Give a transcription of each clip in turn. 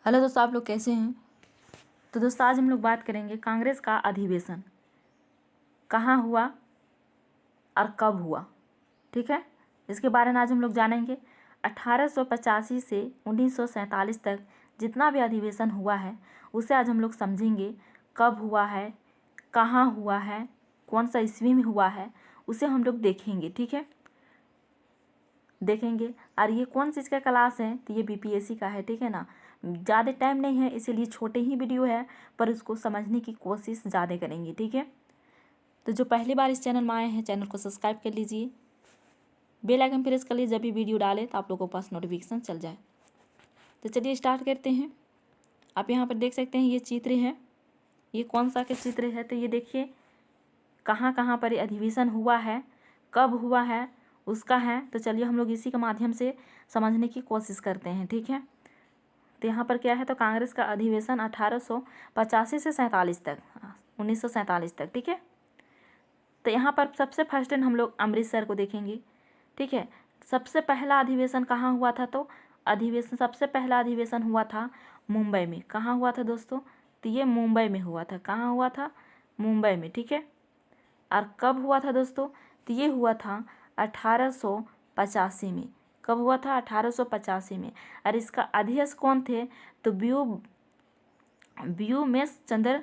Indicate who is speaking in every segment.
Speaker 1: Hello दोस्तों, आप लोग कैसे हैं। तो दोस्तों आज हम लोग बात करेंगे कांग्रेस का अधिवेशन कहाँ हुआ और कब हुआ। ठीक है, इसके बारे में आज हम लोग जानेंगे। 1885 से 1947 तक जितना भी अधिवेशन हुआ है उसे आज हम लोग समझेंगे। कब हुआ है, कहाँ हुआ है, कौन सा ईस्वी में हुआ है, उसे हम लोग देखेंगे। ठीक है, देखेंगे। और ये कौन चीज़ का क्लास है, तो ये बीपीएससी का है। ठीक है ना, ज़्यादा टाइम नहीं है इसीलिए छोटे ही वीडियो है, पर उसको समझने की कोशिश ज़्यादा करेंगे। ठीक है, तो जो पहली बार इस चैनल में आए हैं चैनल को सब्सक्राइब कर लीजिए, बेल आइकन प्रेस कर लीजिए, जब भी वीडियो डाले तो आप लोगों के पास नोटिफिकेशन चल जाए। तो चलिए स्टार्ट करते हैं। आप यहाँ पर देख सकते हैं ये चित्र है, ये कौन सा के चित्र है, तो ये देखिए कहाँ कहाँ पर अधिवेशन हुआ है, कब हुआ है उसका है। तो चलिए हम लोग इसी के माध्यम से समझने की कोशिश करते हैं। ठीक है, तो यहाँ पर क्या है, तो कांग्रेस का अधिवेशन 1885 से 47 तक, 1947 तक। ठीक है, तो यहाँ पर सबसे फर्स्ट हम लोग अमृतसर को देखेंगे। ठीक है, सबसे पहला अधिवेशन कहाँ हुआ था, तो सबसे पहला अधिवेशन हुआ था मुंबई में। कहाँ हुआ था दोस्तों, तो ये मुंबई में हुआ था। कहाँ हुआ था, मुंबई में। ठीक है, और कब हुआ था दोस्तों, तो ये हुआ था 1885 में। कब हुआ था, 1885 में। और इसका अध्यक्ष कौन थे, तो व्योमेश चंद्र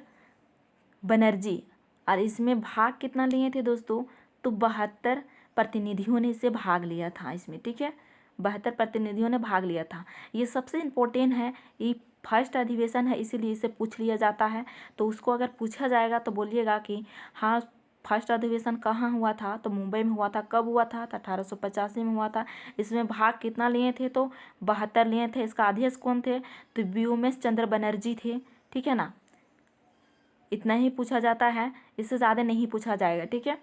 Speaker 1: बनर्जी। और इसमें भाग कितना लिए थे दोस्तों, तो 72 प्रतिनिधियों ने इसे भाग लिया था इसमें। ठीक है, 72 प्रतिनिधियों ने भाग लिया था। ये सबसे इम्पोर्टेंट है, ये फर्स्ट अधिवेशन है इसीलिए इसे पूछ लिया जाता है। तो उसको अगर पूछा जाएगा तो बोलिएगा कि हाँ फर्स्ट अधिवेशन कहाँ हुआ था, तो मुंबई में हुआ था। कब हुआ था, तो 1885 में हुआ था। इसमें भाग कितना लिए थे, तो 72 लिए थे। इसका अध्यक्ष कौन थे, तो व्योमेश चंद्र बनर्जी थे। ठीक है ना, इतना ही पूछा जाता है, इससे ज़्यादा नहीं पूछा जाएगा। ठीक है,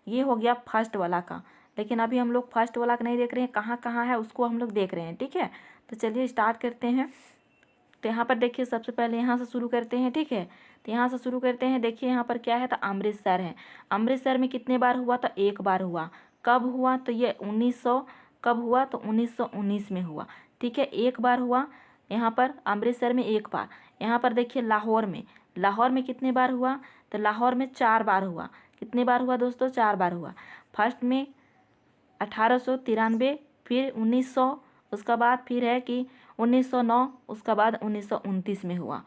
Speaker 1: ये हो गया फर्स्ट वाला का। लेकिन अभी हम लोग फर्स्ट वाला का नहीं देख रहे हैं, कहाँ कहाँ है उसको हम लोग देख रहे हैं। ठीक है, तो चलिए स्टार्ट करते हैं। तो यहाँ पर देखिए सबसे पहले यहाँ से शुरू करते हैं। ठीक है, तो यहाँ से शुरू करते हैं। देखिए यहाँ पर क्या है, तो अमृतसर है। अमृतसर में कितने बार हुआ, तो एक बार हुआ। कब हुआ, तो ये 1900 कब हुआ, तो 1919 में हुआ। ठीक है, एक बार हुआ यहाँ पर अमृतसर में, एक बार। यहाँ पर देखिए लाहौर में कितने बार हुआ, तो लाहौर में 4 बार हुआ। कितने बार हुआ दोस्तों, 4 बार हुआ। फर्स्ट में 1893, फिर 1900, उसका बाद फिर है कि 1909, उसका बाद 1929 में हुआ।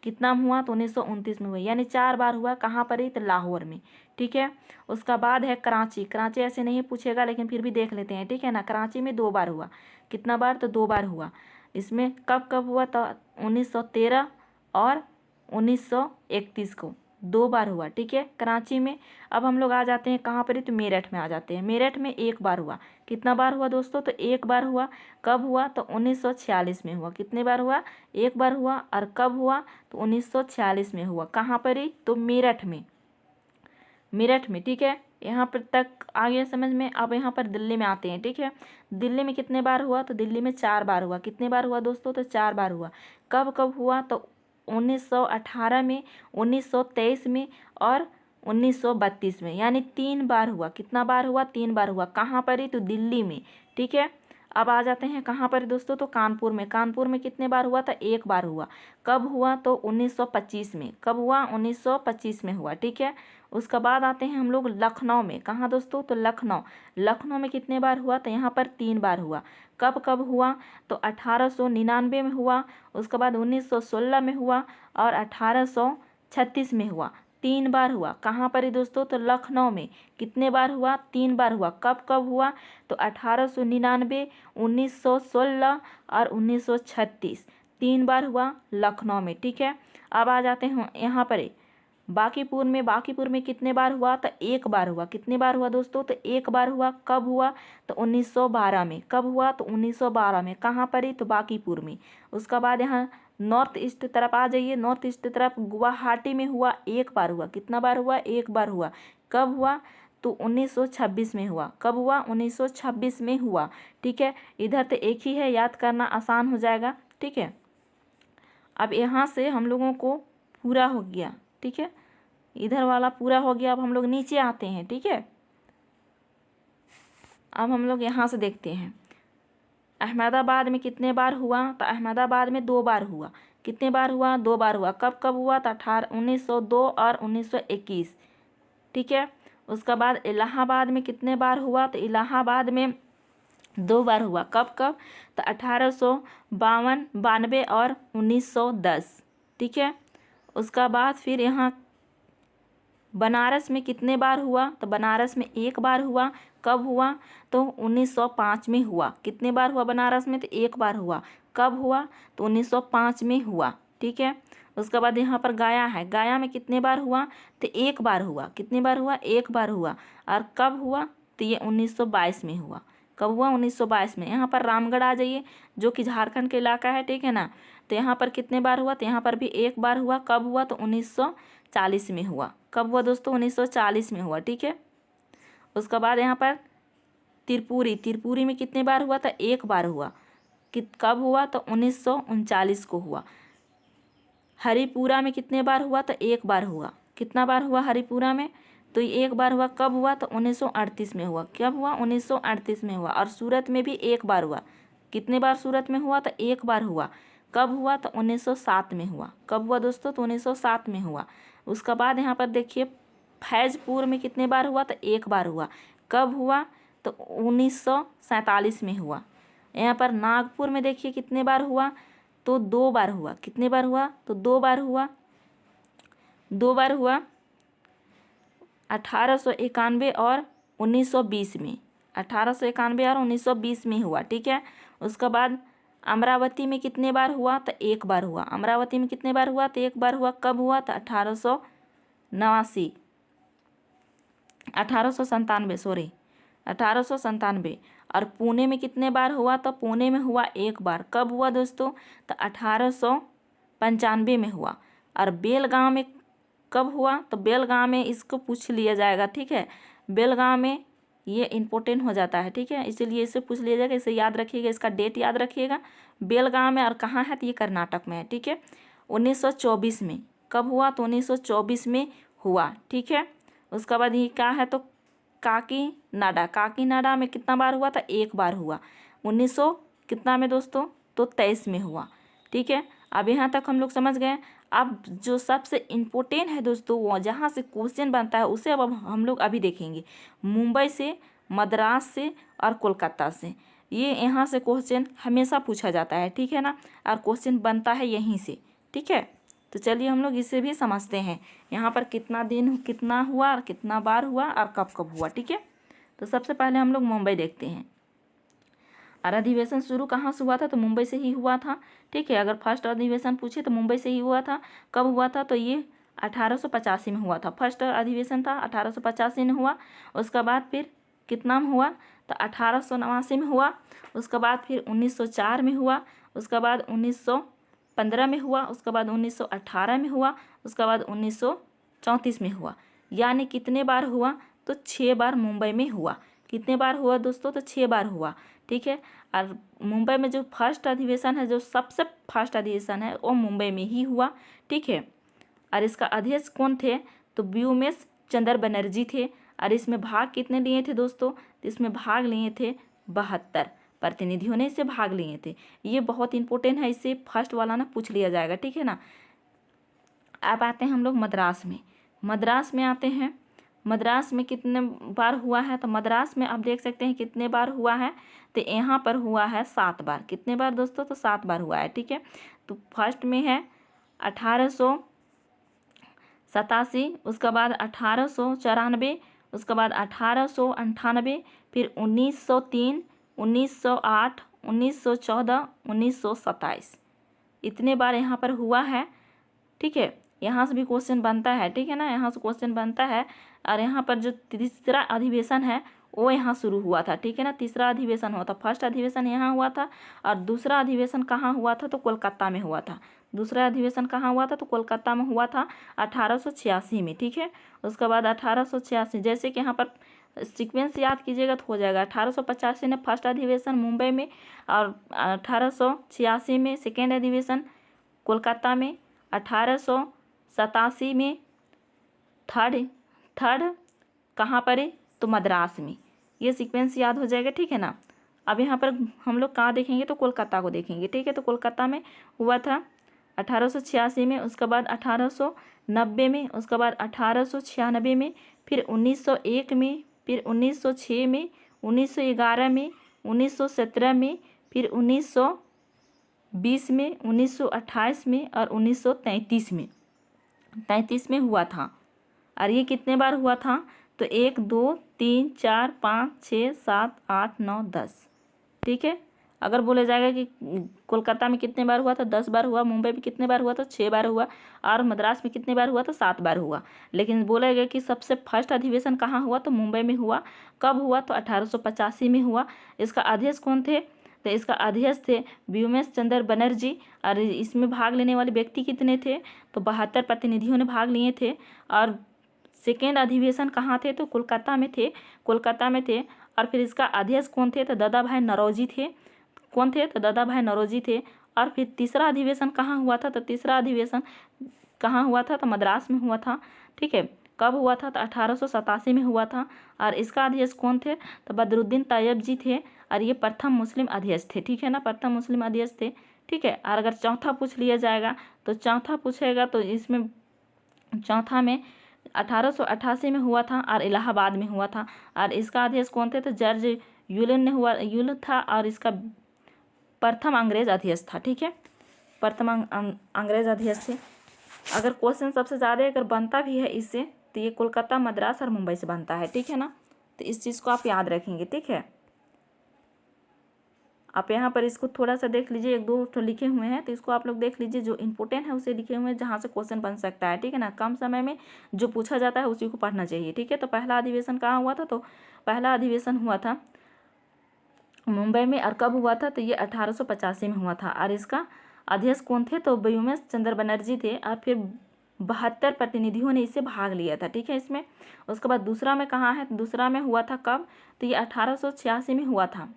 Speaker 1: कितना हुआ, तो 1929 में हुआ, यानी 4 बार हुआ। कहाँ पर ही, तो लाहौर में। ठीक है, उसका बाद है कराची ऐसे नहीं पूछेगा लेकिन फिर भी देख लेते हैं। ठीक है ना, कराची में 2 बार हुआ। कितना बार, तो 2 बार हुआ। इसमें कब कब हुआ, तो 1913 और 1931 को 2 बार हुआ। ठीक है, कराची में। अब हम लोग आ जाते हैं कहाँ पर ही, तो मेरठ में आ जाते हैं। मेरठ में 1 बार हुआ। कितना बार हुआ दोस्तों, तो 1 बार हुआ। कब हुआ, तो 1946 में हुआ। कितने बार हुआ, 1 बार हुआ। और कब हुआ, तो 1946 में हुआ। कहाँ पर ही, तो मेरठ में। ठीक है, यहाँ पर तक आ गया समझ में। अब यहाँ पर दिल्ली में आते हैं। ठीक है, दिल्ली में कितने बार हुआ, तो दिल्ली में 4 बार हुआ। कितने बार हुआ दोस्तों, तो 4 बार हुआ। कब कब हुआ, तो 1918 में, 1923 में और 1932 में, यानी 3 बार हुआ। कितना बार हुआ, 3 बार हुआ। कहाँ पर ही, तो दिल्ली में। ठीक है, अब आ जाते हैं कहाँ पर दोस्तों, तो कानपुर में। कानपुर में कितने बार हुआ, तो 1 बार हुआ। कब हुआ, तो 1925 में। कब हुआ, 1925 में हुआ। ठीक है, उसके बाद आते हैं हम लोग लखनऊ में। कहाँ दोस्तों, तो लखनऊ में कितने बार हुआ, तो यहाँ पर 3 बार हुआ। कब कब हुआ, तो 1899 में हुआ। उसके बाद 1916 में हुआ और 1836 में हुआ। 3 बार हुआ। कहाँ पर है दोस्तों, तो लखनऊ में। कितने बार हुआ, 3 बार हुआ। कब कब हुआ, तो 1899, 1916 और 1936, 3 बार हुआ लखनऊ में। ठीक है, अब आ जाते हैं यहाँ पर बांकीपुर में कितने बार हुआ, तो 1 बार हुआ। कितने बार हुआ दोस्तों, तो 1 बार हुआ। कब हुआ, तो 1912 में। कब हुआ, तो 1912 में। कहाँ पर ही, तो बांकीपुर में। उसका बाद यहाँ नॉर्थ ईस्ट तरफ आ जाइए। नॉर्थ ईस्ट तरफ गुवाहाटी में हुआ, 1 बार हुआ। कितना बार हुआ, 1 बार हुआ। कब हुआ, तो 1926 में हुआ। कब हुआ, 1926 में हुआ। ठीक है, इधर तो एक ही है, याद करना आसान हो जाएगा। ठीक है, अब यहाँ से हम लोगों को पूरा हो गया। ठीक है, इधर वाला पूरा हो गया। अब हम लोग नीचे आते हैं। ठीक है, अब हम लोग यहाँ से देखते हैं अहमदाबाद में कितने बार हुआ? तो अहमदाबाद में 2 बार हुआ। कितने बार हुआ? 2 बार हुआ। कब कब हुआ? तो 1902 और 1921, ठीक है। उसका बाद इलाहाबाद में कितने बार हुआ? तो इलाहाबाद में 2 बार हुआ। कब कब? तो 1852, 92 और 1910, ठीक है। उसका बाद फिर यहाँ बनारस में कितने बार हुआ? तो बनारस में 1 बार हुआ। कब हुआ? तो 1905 में हुआ। कितने बार हुआ बनारस में? तो 1 बार हुआ। कब हुआ? तो 1905 में हुआ, ठीक है। उसके बाद यहाँ पर गया है। गया में कितने बार हुआ? तो 1 बार हुआ। कितने बार हुआ? 1 बार हुआ। और कब हुआ? तो ये 1922 में हुआ। कब हुआ? 1922 में। यहाँ पर रामगढ़ आ जाइए, जो कि झारखंड के इलाका है, ठीक है ना। तो यहाँ पर कितने बार हुआ? तो यहाँ पर भी 1 बार हुआ। कब हुआ? तो 1940 में हुआ। कब हुआ दोस्तों? 1940 में हुआ, ठीक है। उसके बाद यहाँ पर त्रिपुरी में कितने बार हुआ? था 1 बार हुआ। कब हुआ? तो 1939 को हुआ। हरिपुरा में कितने बार हुआ? तो 1 बार हुआ। कितना बार हुआ हरिपुरा में? तो 1 बार हुआ। कब हुआ? तो 1938 में हुआ। कब हुआ? 1938 में हुआ। और सूरत में भी 1 बार हुआ। कितने बार सूरत में हुआ? तो 1 बार हुआ। कब हुआ? तो 1907 में हुआ। कब हुआ दोस्तों? तो 1907 में हुआ। उसका बाद यहाँ पर देखिए फैजपुर में कितने बार हुआ? तो 1 बार हुआ। कब हुआ? तो 1947 में हुआ। यहाँ पर नागपुर में देखिए कितने बार हुआ? तो 2 बार हुआ। कितने बार हुआ? तो 2 बार हुआ। 2 बार हुआ 1891 और 1920 में। 1891 और 1920 में हुआ, ठीक है। उसके बाद अमरावती में कितने बार हुआ? तो 1 बार हुआ। अमरावती में कितने बार हुआ? तो 1 बार हुआ। कब हुआ? तो 1897 और पुणे में कितने बार हुआ? तो पुणे में हुआ 1 बार। कब हुआ दोस्तों? तो 1895 में हुआ। और बेलगांव में कब हुआ? तो बेलगांव में इसको पूछ लिया जाएगा, ठीक है। बेलगांव में ये इम्पोर्टेंट हो जाता है, ठीक है, इसीलिए इसे पूछ लिया जाएगा। इसे याद रखिएगा, इसका डेट याद रखिएगा। बेलगांव में और कहाँ है? तो ये कर्नाटक में है, ठीक है। 1924 में। कब हुआ? तो 1924 में हुआ, ठीक है। उसके बाद ये क्या है? तो काकीनाडा में कितना बार हुआ? था 1 बार हुआ। 1900 कितना में दोस्तों? तो 23 में हुआ, ठीक है। अब यहाँ तक हम लोग समझ गए। अब जो सबसे इम्पोर्टेंट है दोस्तों, वो जहाँ से क्वेश्चन बनता है उसे अब हम लोग अभी देखेंगे। मुंबई से, मद्रास से और कोलकाता से। ये यहाँ से क्वेश्चन हमेशा पूछा जाता है, ठीक है ना। और क्वेश्चन बनता है यहीं से, ठीक है। तो चलिए हम लोग इसे भी समझते हैं। यहाँ पर कितना दिन कितना हुआ और कितना बार हुआ और कब कब हुआ, ठीक है। तो सबसे पहले हम लोग मुंबई देखते हैं। और अधिवेशन शुरू कहाँ से हुआ था? तो मुंबई से ही हुआ था, ठीक है। अगर फर्स्ट अधिवेशन पूछे तो मुंबई से ही हुआ था। कब हुआ था? तो ये 1885 में हुआ था। फर्स्ट अधिवेशन था 1885 में हुआ। उसका बाद फिर कितना में हुआ? तो 1889 में हुआ। उसके बाद फिर 1904 में हुआ। उसके बाद 1915 में हुआ। उसके बाद 1918 में हुआ। उसके बाद 1934 में हुआ। यानी कितने बार हुआ? तो 6 बार मुंबई में हुआ। कितने बार हुआ दोस्तों? तो 6 बार हुआ, ठीक है। और मुंबई में जो फर्स्ट अधिवेशन है, जो सबसे फर्स्ट अधिवेशन है, वो मुंबई में ही हुआ, ठीक है। और इसका अध्यक्ष कौन थे? तो व्योमेश चंद्र बनर्जी थे। और इसमें भाग कितने लिए थे दोस्तों? तो इसमें भाग लिए थे 72 प्रतिनिधियों ने इसे भाग लिए थे। ये बहुत इंपॉर्टेंट है, इससे फर्स्ट वाला ना पूछ लिया जाएगा, ठीक है ना। अब आते हैं हम लोग मद्रास में। मद्रास में आते हैं। मद्रास में कितने बार हुआ है? तो मद्रास में आप देख सकते हैं कितने बार हुआ है। तो यहाँ पर हुआ है 7 बार। कितने बार दोस्तों? तो 7 बार हुआ है, ठीक है। तो फर्स्ट में है 1887, उसके बाद 1894, उसके बाद 1898, फिर 1903, 1908, 1914, 1927। इतने बार यहाँ पर हुआ है, ठीक है। यहाँ से भी क्वेश्चन बनता है, ठीक है ना, यहाँ से क्वेश्चन बनता है। और यहाँ पर जो तीसरा अधिवेशन है वो यहाँ शुरू हुआ था, ठीक है ना। तीसरा अधिवेशन हुआ था। फर्स्ट अधिवेशन यहाँ हुआ था और दूसरा अधिवेशन कहाँ हुआ था? तो कोलकाता में हुआ था। दूसरा अधिवेशन कहाँ हुआ था? तो कोलकाता में हुआ था 1886 में, ठीक है। उसके बाद 1886, जैसे कि यहाँ पर सीक्वेंस याद कीजिएगा तो हो जाएगा। 1885 में फर्स्ट अधिवेशन मुंबई में, और 1886 में सेकेंड अधिवेशन कोलकाता में, 1887 में थर्ड कहाँ पर है? तो मद्रास में। ये सीक्वेंस याद हो जाएगा, ठीक है ना। अब यहाँ पर हम लोग कहाँ देखेंगे तो कोलकाता को देखेंगे, ठीक है। तो कोलकाता में हुआ था 1886 में, उसके बाद 1890 में, उसके बाद 1896 में, फिर 1901 में, फिर 1906 में, 1911 में, 1917 में, फिर 1920 में, 1928 में और 1933 में, 33 में हुआ था। और ये कितने बार हुआ था तो 1 2 3 4 5 6 7 8 9 10, ठीक है। अगर बोला जाएगा कि कोलकाता में कितने बार हुआ तो 10 बार हुआ, मुंबई में कितने बार हुआ तो 6 बार हुआ, और मद्रास में कितने बार हुआ तो 7 बार हुआ। लेकिन बोला गया कि सबसे फर्स्ट अधिवेशन कहाँ हुआ तो मुंबई में हुआ। कब हुआ तो 1885 में हुआ। इसका अध्यक्ष कौन थे तो इसका अध्यक्ष थे व्योमेश चंद्र बनर्जी। और इसमें भाग लेने वाले व्यक्ति कितने थे तो 72 प्रतिनिधियों ने भाग लिए थे। और सेकेंड अधिवेशन कहाँ थे तो कोलकाता में थे, कोलकाता में थे। और फिर इसका अध्यक्ष कौन थे तो दादा भाई नौरोजी थे। कौन थे तो दादा भाई नौरोजी थे। और फिर तीसरा अधिवेशन कहाँ हुआ था तो तीसरा अधिवेशन कहाँ हुआ था तो मद्रास में हुआ था, ठीक है। कब हुआ था तो 1887 में हुआ था। और इसका अध्यक्ष कौन थे तो बदरुद्दीन तैयब जी थे। और ये प्रथम मुस्लिम अध्यक्ष थे, ठीक है ना, प्रथम मुस्लिम अध्यक्ष थे, ठीक है। और अगर चौथा पूछ लिया जाएगा तो चौथा पूछेगा तो इसमें चौथा में 1888 में हुआ था और इलाहाबाद में हुआ था। और इसका अध्यक्ष कौन थे तो जॉर्ज यूलन ने हुआ, यूलन था। और इसका प्रथम अंग्रेज अध्यक्ष था, ठीक है, प्रथम अंग्रेज अध्यक्ष थे। अगर क्वेश्चन सबसे ज़्यादा अगर बनता भी है इससे तो ये कोलकाता, मद्रास और मुंबई से बनता है, ठीक है ना। तो इस चीज़ को आप याद रखेंगे, ठीक है। आप यहाँ पर इसको थोड़ा सा देख लीजिए, 1 2 तो लिखे हुए हैं तो इसको आप लोग देख लीजिए, जो इम्पोर्टेंट है उसे लिखे हुए हैं, जहाँ से क्वेश्चन बन सकता है, ठीक है ना। कम समय में जो पूछा जाता है उसी को पढ़ना चाहिए, ठीक है। तो पहला अधिवेशन कहाँ हुआ था तो पहला अधिवेशन हुआ था मुंबई में। और कब हुआ था तो ये 1885 में हुआ था। और इसका अध्यक्ष कौन थे तो व्योमेश चंद्र बनर्जी थे। और फिर 72 प्रतिनिधियों ने इससे भाग लिया था, ठीक है, इसमें। उसके बाद दूसरा में कहाँ है तो दूसरा में हुआ था कब तो ये 1886 में हुआ था,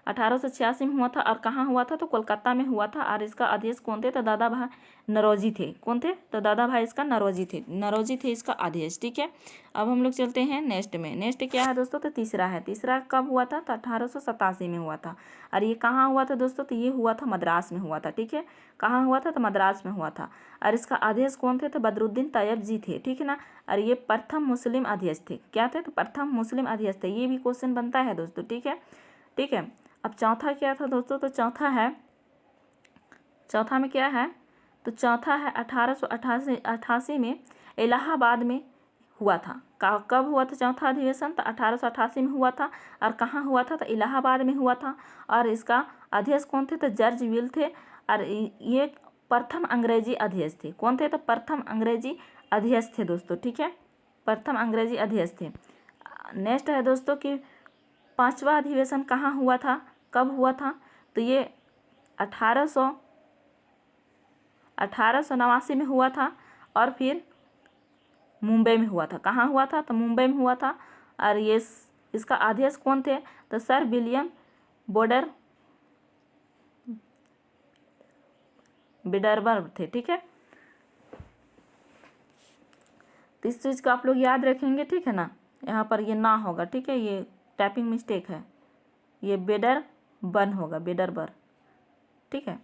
Speaker 1: 1886 में हुआ था। और कहाँ हुआ था तो कोलकाता में हुआ था। और इसका अध्यक्ष कौन थे तो दादा भाई नौरोजी थे। कौन थे तो दादा भाई इसका नौरोजी थे इसका अध्यक्ष, ठीक है। अब हम लोग चलते हैं नेक्स्ट में। नेक्स्ट क्या है दोस्तों तो तीसरा है। तीसरा कब हुआ था तो 1887 में हुआ था। और ये कहाँ हुआ था दोस्तों तो ये हुआ था मद्रास में हुआ था, ठीक है। कहाँ हुआ था तो मद्रास में हुआ था। और इसका अध्यक्ष कौन थे तो बदरुद्दीन तैयब जी थे, ठीक है ना। और ये प्रथम मुस्लिम अध्यक्ष थे। क्या थे तो प्रथम मुस्लिम अध्यक्ष थे। ये भी क्वेश्चन बनता है दोस्तों, ठीक है, ठीक है। अब चौथा क्या था दोस्तों तो चौथा में क्या है तो चौथा है 1888 में इलाहाबाद में हुआ था। कब हुआ था चौथा अधिवेशन तो 1888 में हुआ था। और कहाँ हुआ था तो इलाहाबाद में हुआ था। और इसका अध्यक्ष कौन थे तो जॉर्ज विल थे। और ये प्रथम अंग्रेजी अध्यक्ष थे। कौन थे तो प्रथम अंग्रेजी अध्यक्ष थे दोस्तों, ठीक है, प्रथम अंग्रेजी अध्यक्ष थे। नेक्स्ट है दोस्तों कि पांचवा अधिवेशन कहाँ हुआ था, कब हुआ था तो ये 1889 में हुआ था। और फिर मुंबई में हुआ था। कहाँ हुआ था तो मुंबई में हुआ था। और ये इसका अध्यक्ष कौन थे तो सर विलियम बिडरबर थे, ठीक है। तो इस चीज़ को आप लोग याद रखेंगे, ठीक है ना। यहाँ पर ये ना होगा, ठीक है, ये टाइपिंग मिस्टेक है, ये बिडरबर्न होगा, बिडरबर, ठीक है।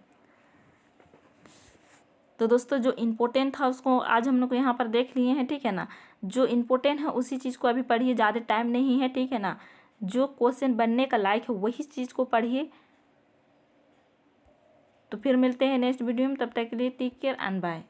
Speaker 1: तो दोस्तों जो इम्पोर्टेंट था उसको आज हम लोग यहाँ पर देख लिए हैं, ठीक है ना। जो इम्पोर्टेंट है उसी चीज़ को अभी पढ़िए, ज़्यादा टाइम नहीं है, ठीक है ना। जो क्वेश्चन बनने का लायक है वही चीज़ को पढ़िए। तो फिर मिलते हैं नेक्स्ट वीडियो में, तब तक के लिए टेक केयर एंड बाय।